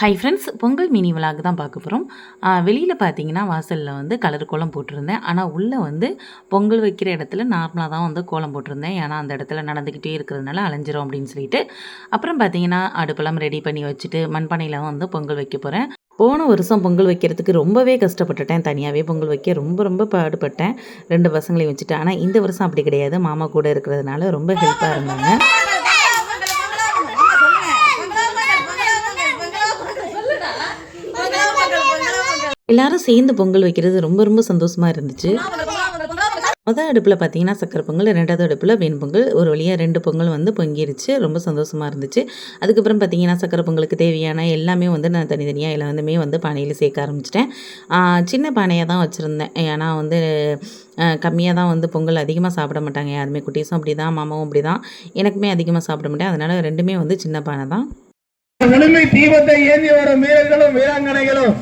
Hi friends, Pongal mini vlog தான் பார்க்க போகிறோம். வெளியில் பார்த்தீங்கன்னா வாசலில் வந்து கலர் கோலம் போட்டிருந்தேன். ஆனால் உள்ளே வந்து பொங்கல் வைக்கிற இடத்துல நார்மலாக தான் வந்து கோலம் போட்டிருந்தேன். ஏன்னா அந்த இடத்துல நடந்துக்கிட்டே இருக்கிறதுனால அலைஞ்சிரும் அப்படின்னு சொல்லிட்டு. அப்புறம் பார்த்தீங்கன்னா அடுப்பெல்லாம் ரெடி பண்ணி வச்சுட்டு மண்பானையில் வந்து பொங்கல் வைக்க போகிறேன். போன வருஷம் பொங்கல் வைக்கிறதுக்கு ரொம்பவே கஷ்டப்பட்டுட்டேன். தனியாகவே பொங்கல் வைக்க ரொம்ப ரொம்ப பாடுபட்டேன் 2 பசங்களையும் வச்சுட்டு. ஆனால் இந்த வருஷம் அப்படி கிடையாது. மாமா கூட இருக்கிறதுனால ரொம்ப ஹெல்ப்பாக இருந்தாங்க. எல்லாரும் சேர்ந்து பொங்கல் வைக்கிறது ரொம்ப ரொம்ப சந்தோஷமா இருந்துச்சு. முதல் அடுப்பில் பார்த்தீங்கன்னா சக்கரை பொங்கல், 2வது அடுப்பில் வெண் பொங்கல். ஒரு வழியாக 2 பொங்கல் வந்து பொங்கிருச்சு. ரொம்ப சந்தோஷமாக இருந்துச்சு. அதுக்கப்புறம் பார்த்தீங்கன்னா சக்கரை பொங்கலுக்கு தேவையான எல்லாமே வந்து நான் தனித்தனியாக எல்லாமே வந்து பானையில் சேர்க்க ஆரம்பிச்சிட்டேன். சின்ன பானையாக தான் வச்சுருந்தேன். ஏன்னா வந்து கம்மியாக தான் வந்து பொங்கல் அதிகமாக சாப்பிட மாட்டாங்க யாருமே. குட்டீஸும் அப்படி தான், மாமாவும் அப்படி தான். எனக்குமே அதிகமாக சாப்பிட மாட்டேன். அதனால் 2மே வந்து சின்ன பானை தான். தீபத்தை ஏந்தி வரும் வீரர்களும் வீராங்கனைகளும்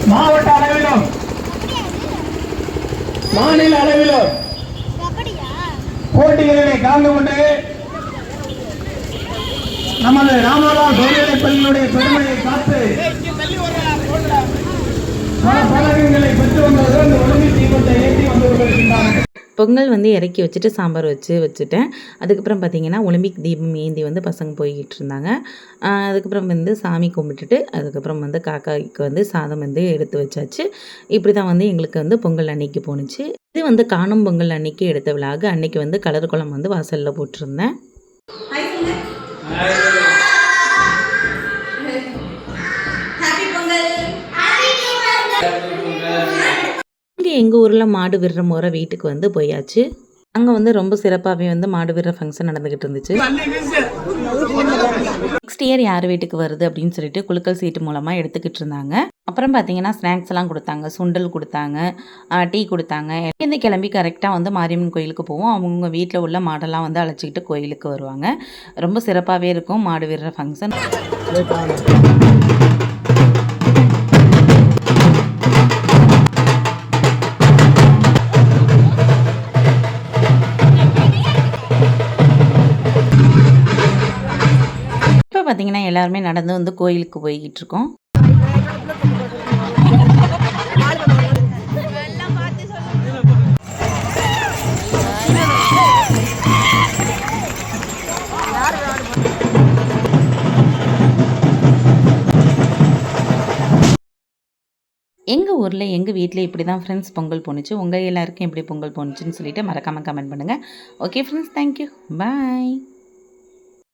மாவட்ட அளவிலும் மாநில அளவிலும் போட்டிகளிலே கலந்து கொண்டு நமது ராமதாஸ் உயர்நிலைப் பள்ளியினுடைய பெருமையை காத்து பல பதக்கங்களை பெற்று வந்தவர்கள் ஒலிம்பிக் தீபத்தை ஏற்றி வந்து கொண்டிருக்கின்றார்கள். பொங்கல் வந்து இறக்கி வச்சுட்டு சாம்பார் வச்சுட்டேன். அதுக்கப்புறம் பார்த்திங்கன்னா ஒலிம்பிக் தீபம் ஏந்தி வந்து பசங்க போய்கிட்டு இருந்தாங்க. அதுக்கப்புறம் வந்து சாமி கும்பிட்டுட்டு அதுக்கப்புறம் வந்து காக்காய்க்கு வந்து சாதம் வந்து எடுத்து வச்சாச்சு. இப்படி தான் வந்து எங்களுக்கு வந்து பொங்கல் அன்னைக்கு போணுச்சு. இது வந்து காணும் பொங்கல் அன்னைக்கு எடுத்த விழாக. அன்னைக்கு வந்து கலர் கோலம் வந்து வாசலில் போட்டிருந்தேன். எங்கள் ஊரில் மாடு விடுற முறை வீட்டுக்கு வந்து போயாச்சு. அங்கே வந்து ரொம்ப சிறப்பாகவே வந்து மாடு விடுற ஃபங்க்ஷன் நடந்துக்கிட்டு இருந்துச்சு. நெக்ஸ்ட் இயர் யார் வீட்டுக்கு வருது அப்படின்னு சொல்லிட்டு குலுக்கல் சீட்டு மூலமாக எடுத்துக்கிட்டு இருந்தாங்க. அப்புறம் பார்த்தீங்கன்னா ஸ்நாக்ஸ் எல்லாம் கொடுத்தாங்க, சுண்டல் கொடுத்தாங்க, டீ கொடுத்தாங்க. இந்த கிளம்பி கரெக்டாக வந்து மாரியம்மன் கோயிலுக்கு போவோம். அவங்க வீட்டில் உள்ள மாடெல்லாம் வந்து அழைச்சிக்கிட்டு கோயிலுக்கு வருவாங்க. ரொம்ப சிறப்பாகவே இருக்கும் மாடு விடுற ஃபங்க்ஷன். பார்த்தீங்கன்னா எல்லாருமே நடந்து வந்து கோயிலுக்கு போய்கிட்டு இருக்கோம். எங்கள் ஊரில் எங்கள் வீட்டில் இப்படி தான் ஃப்ரெண்ட்ஸ் பொங்கல் போணுச்சு. உங்கள் எல்லாருக்கும் எப்படி பொங்கல் போணுச்சுன்னு சொல்லிட்டு மறக்காமல் கமெண்ட் பண்ணுங்கள். ஓகே ஃப்ரெண்ட்ஸ், தேங்க்யூ, பாய்.